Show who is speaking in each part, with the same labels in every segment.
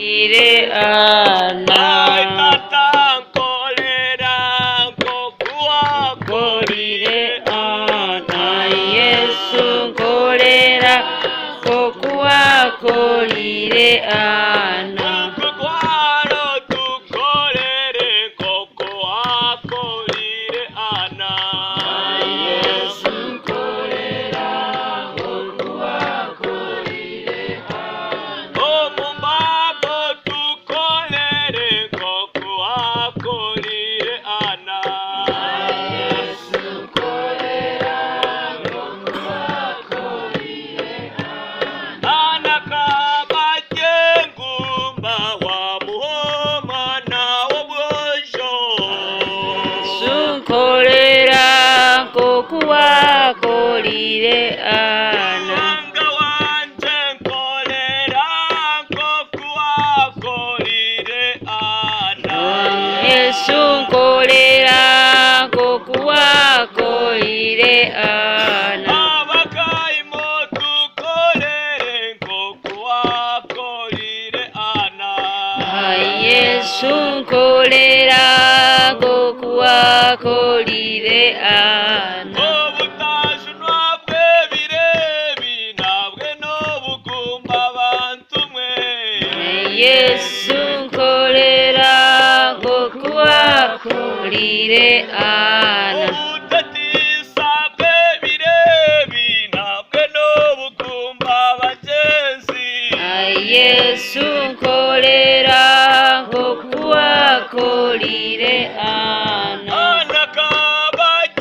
Speaker 1: ire ana
Speaker 2: tatankolera kokuwakolire ana
Speaker 1: Yesu nkolera kokuwakolire ana
Speaker 2: Kukwaro tukolere kokuwakolire ana
Speaker 1: Yesu nkolera kokuwakolire
Speaker 2: Omumbabo tukolere kokuwakolire ana
Speaker 1: Yesu nkolera kokuwakolire
Speaker 2: ana kabajengumba wa muhomana wobwojo
Speaker 1: sunkolera kokuwakolire ana
Speaker 2: Wanga wanje nkolera kokuwakolire ana
Speaker 1: Yesu nkolera kokuwakolire ana
Speaker 2: Abakaimo tukolere kokuwakolire ana
Speaker 1: Yesu nkolera kokuwakolire ana
Speaker 2: Obutajunwa bw'ebirebi nabwe n'obugumba abantu mwe
Speaker 1: Yesu nkolera kokuwakolire ana
Speaker 2: Obutatiisa bw'ebirebi nabwe n'obugumba bagenzi
Speaker 1: Yesu nkolera kokuwakolire ana
Speaker 2: Ana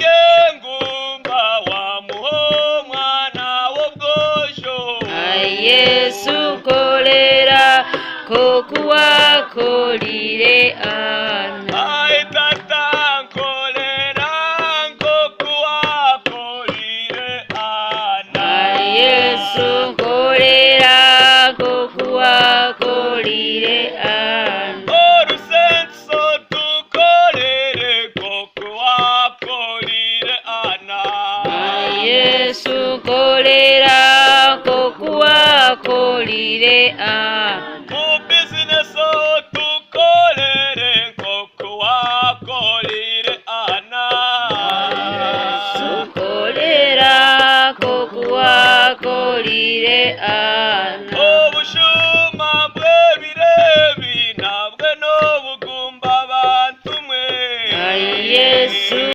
Speaker 2: kabajengumba wa muhomwana w'obwojo
Speaker 1: Yesu nkolera kokuwakolire ana
Speaker 2: Ai tatankolera kokuwakolire ana
Speaker 1: Yesu nkolera kokuwakolire ana
Speaker 2: Orusenso tukolere kokuwakolire ana
Speaker 1: Yesu nkolera kokuwakolire ana
Speaker 2: Mu bizineso tukolere kokuwakolire ana
Speaker 1: nkolera kokuwakolire ana
Speaker 2: Obushu